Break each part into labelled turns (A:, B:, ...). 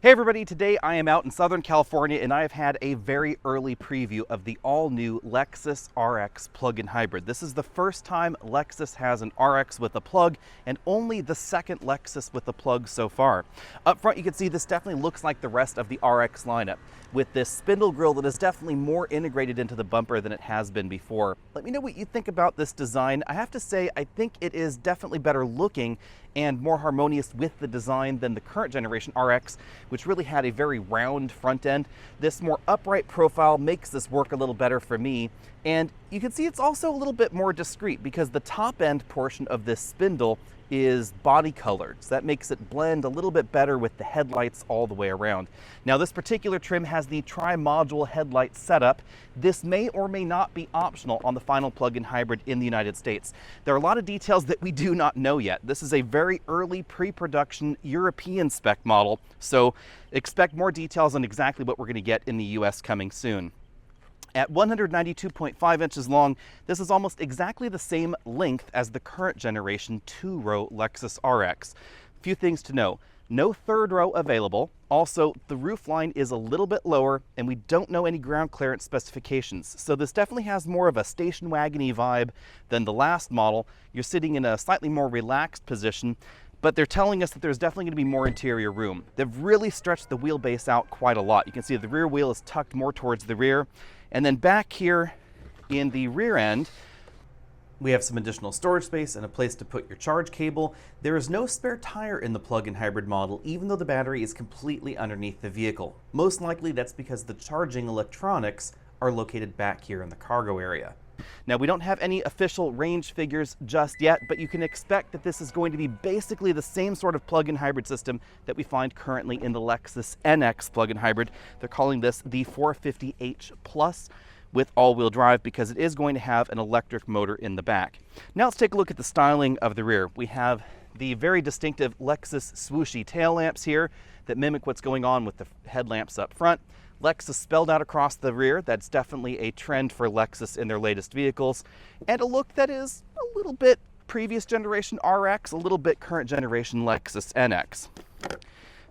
A: Hey everybody, today I am out in Southern California and I have had a very early preview of the all-new Lexus RX plug-in hybrid. This is the first time Lexus has an RX with a plug and only the second Lexus with a plug so far. Up front you can see this definitely looks like the rest of the RX lineup, with this spindle grille that is definitely more integrated into the bumper than it has been before. Let me know what you think about this design. I have to say I think it is definitely better looking and more harmonious with the design than the current generation RX, which really had a very round front end. This more upright profile makes this work a little better for me. And you can see it's also a little bit more discreet because the top end portion of this spindle is body colored. So that makes it blend a little bit better with the headlights all the way around. Now this particular trim has the tri-module headlight setup. This may or may not be optional on the final plug-in hybrid in the United States. There are a lot of details that we do not know yet. This is a very early pre-production European spec model, so expect more details on exactly what we're going to get in the US coming soon. At 192.5 inches long, this is almost exactly the same length as the current generation two-row Lexus RX. Few things to know. No third row available. Also, the roofline is a little bit lower and we don't know any ground clearance specifications. So this definitely has more of a station wagon-y vibe than the last model. You're sitting in a slightly more relaxed position, but they're telling us that there's definitely going to be more interior room. They've really stretched the wheelbase out quite a lot. You can see the rear wheel is tucked more towards the rear. And then back here in the rear end, we have some additional storage space and a place to put your charge cable. There is no spare tire in the plug-in hybrid model, even though the battery is completely underneath the vehicle. Most likely that's because the charging electronics are located back here in the cargo area. Now, we don't have any official range figures just yet, but you can expect that this is going to be basically the same sort of plug-in hybrid system that we find currently in the Lexus NX plug-in hybrid. They're calling this the 450h Plus with all-wheel drive because it is going to have an electric motor in the back. Now let's take a look at the styling of the rear. We have the very distinctive Lexus swooshy tail lamps here that mimic what's going on with the headlamps up front. Lexus spelled out across the rear. That's definitely a trend for Lexus in their latest vehicles. And a look that is a little bit previous generation RX, a little bit current generation Lexus NX.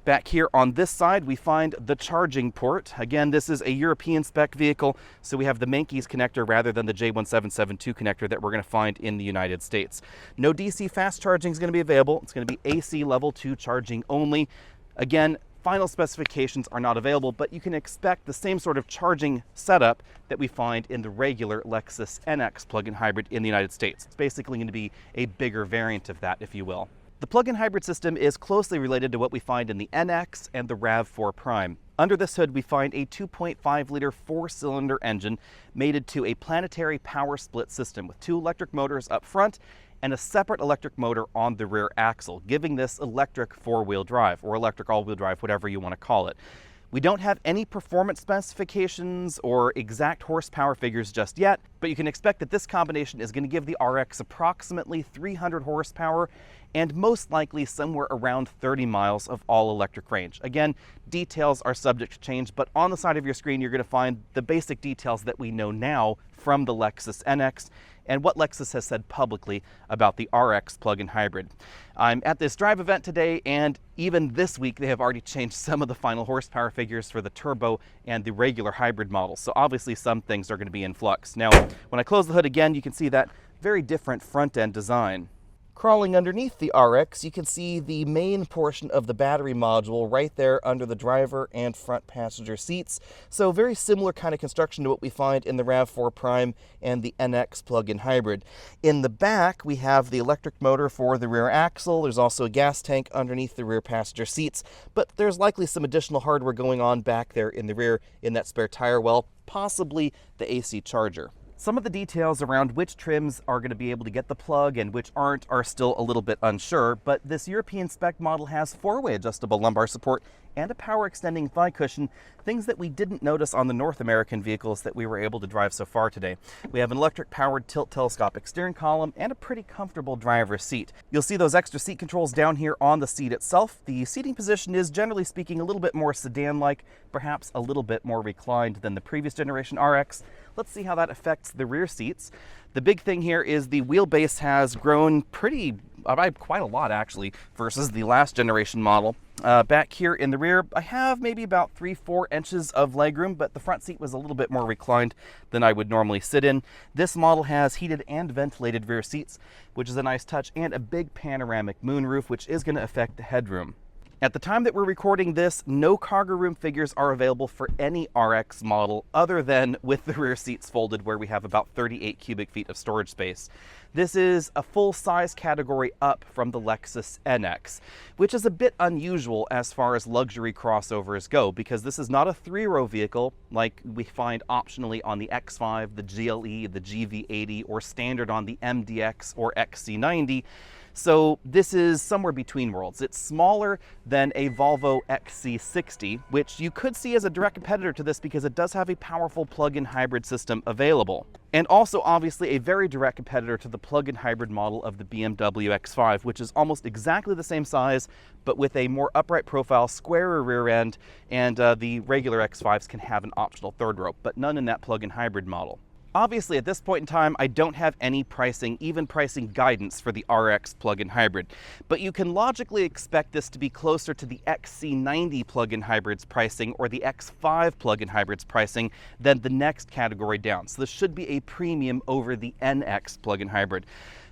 A: Back here on this side, we find the charging port. Again, this is a European spec vehicle, so we have the Menkes connector rather than the J1772 connector that we're going to find in the United States. No DC fast charging is going to be available. It's going to be AC level 2 charging only. Again, final specifications are not available, but you can expect the same sort of charging setup that we find in the regular Lexus NX plug-in hybrid in the United States. It's basically going to be a bigger variant of that, if you will. The plug-in hybrid system is closely related to what we find in the NX and the RAV4 Prime. Under this hood, we find a 2.5-liter four-cylinder engine mated to a planetary power split system with two electric motors up front and a separate electric motor on the rear axle, giving this electric four-wheel drive, or electric all-wheel drive, whatever you want to call it. We don't have any performance specifications or exact horsepower figures just yet, but you can expect that this combination is going to give the RX approximately 300 horsepower and most likely somewhere around 30 miles of all-electric range. Again, details are subject to change, but on the side of your screen you're going to find the basic details that we know now from the Lexus NX and what Lexus has said publicly about the RX plug-in hybrid. I'm at this drive event today, and even this week they have already changed some of the final horsepower figures for the turbo and the regular hybrid models, so obviously some things are going to be in flux. Now, when I close the hood again, you can see that very different front-end design. Crawling underneath the RX, you can see the main portion of the battery module right there under the driver and front passenger seats. So very similar kind of construction to what we find in the RAV4 Prime and the NX plug-in hybrid. In the back, we have the electric motor for the rear axle. There's also a gas tank underneath the rear passenger seats, but there's likely some additional hardware going on back there in the rear in that spare tire well, possibly the AC charger. Some of the details around which trims are going to be able to get the plug and which aren't are still a little bit unsure, but this European spec model has four-way adjustable lumbar support and a power extending thigh cushion, things that we didn't notice on the North American vehicles that we were able to drive so far today. We have an electric powered tilt telescopic steering column and a pretty comfortable driver's seat. You'll see those extra seat controls down here on the seat itself. The seating position is generally speaking a little bit more sedan-like, perhaps a little bit more reclined than the previous generation RX. Let's see how that affects the rear seats. The big thing here is the wheelbase has grown pretty by quite a lot actually, versus the last generation model. Back here in the rear, I have maybe about 3-4 inches of legroom, but the front seat was a little bit more reclined than I would normally sit in. This model has heated and ventilated rear seats, which is a nice touch, and a big panoramic moonroof, which is going to affect the headroom. At the time that we're recording this, no cargo room figures are available for any RX model other than with the rear seats folded, where we have about 38 cubic feet of storage space. This is a full size category up from the Lexus NX, which is a bit unusual as far as luxury crossovers go, because this is not a 3-row vehicle like we find optionally on the X5, the GLE, the GV80, or standard on the MDX or XC90. So this is somewhere between worlds. It's smaller than a Volvo XC60, which you could see as a direct competitor to this because it does have a powerful plug-in hybrid system available. And also obviously a very direct competitor to the plug-in hybrid model of the BMW X5, which is almost exactly the same size, but with a more upright profile, squarer rear end, and the regular X5s can have an optional third row, but none in that plug-in hybrid model. Obviously, at this point in time, I don't have any pricing, even pricing guidance for the RX plug-in hybrid, but you can logically expect this to be closer to the XC90 plug-in hybrids pricing or the X5 plug-in hybrids pricing than the next category down. So this should be a premium over the NX plug-in hybrid.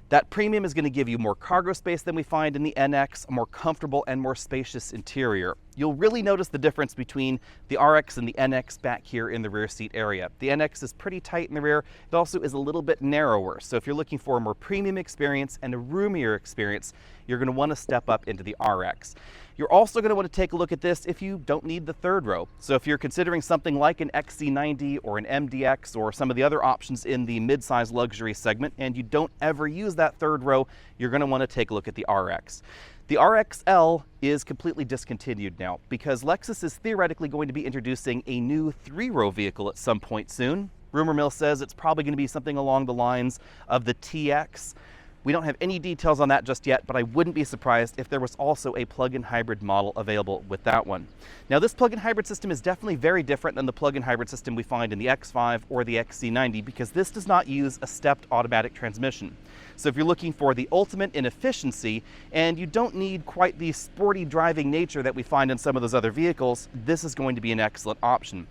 A: That premium is going to give you more cargo space than we find in the NX, a more comfortable and more spacious interior. You'll really notice the difference between the RX and the NX back here in the rear seat area. The NX is pretty tight in the rear. It also is a little bit narrower. So if you're looking for a more premium experience and a roomier experience, you're going to want to step up into the RX. You're also going to want to take a look at this if you don't need the third row. So if you're considering something like an XC90 or an MDX or some of the other options in the mid-size luxury segment, and you don't ever use that third row, you're going to want to take a look at the RX. The RXL is completely discontinued now because Lexus is theoretically going to be introducing a new 3-row vehicle at some point soon. Rumor mill says it's probably going to be something along the lines of the TX. We don't have any details on that just yet, but I wouldn't be surprised if there was also a plug-in hybrid model available with that one. Now, this plug-in hybrid system is definitely very different than the plug-in hybrid system we find in the X5 or the XC90 because this does not use a stepped automatic transmission. So if you're looking for the ultimate in efficiency and you don't need quite the sporty driving nature that we find in some of those other vehicles, this is going to be an excellent option.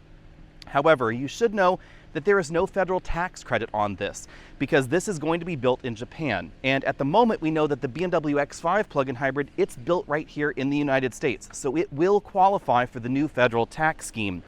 A: However, you should know that there is no federal tax credit on this because this is going to be built in Japan. And at the moment, we know that the BMW X5 plug-in hybrid, it's built right here in the United States. So it will qualify for the new federal tax scheme.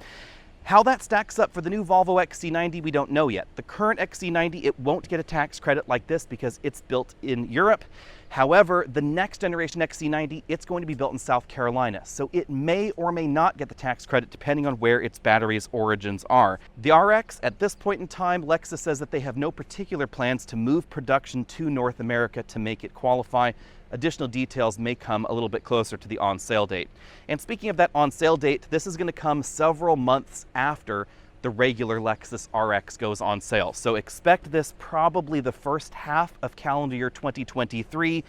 A: How that stacks up for the new Volvo XC90, we don't know yet. The current XC90, it won't get a tax credit like this because it's built in Europe. However, the next generation XC90, it's going to be built in South Carolina, so it may or may not get the tax credit depending on where its battery's origins are. The RX, at this point in time, Lexus says that they have no particular plans to move production to North America to make it qualify. Additional details may come a little bit closer to the on-sale date. And speaking of that on-sale date, this is going to come several months after the regular Lexus RX goes on sale. So expect this probably the first half of calendar year 2023.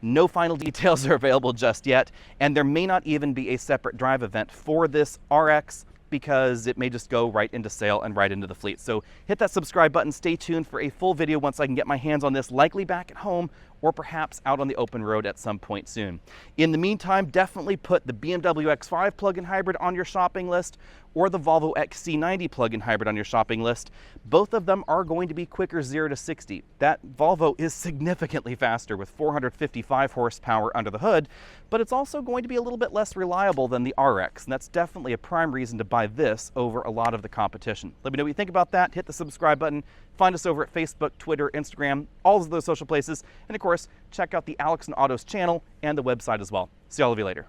A: No final details are available just yet, and there may not even be a separate drive event for this RX because it may just go right into sale and right into the fleet. So hit that subscribe button, stay tuned for a full video once I can get my hands on this, likely back at home or perhaps out on the open road at some point soon. In the meantime, definitely put the BMW X5 plug-in hybrid on your shopping list or the Volvo XC90 plug-in hybrid on your shopping list. Both of them are going to be quicker 0 to 60. That Volvo is significantly faster with 455 horsepower under the hood, but it's also going to be a little bit less reliable than the RX, and that's definitely a prime reason to buy this over a lot of the competition. Let me know what you think about that. Hit the subscribe button. Find us over at Facebook, Twitter, Instagram, all of those social places, and of course, check out the Alex and Autos channel and the website as well. See all of you later.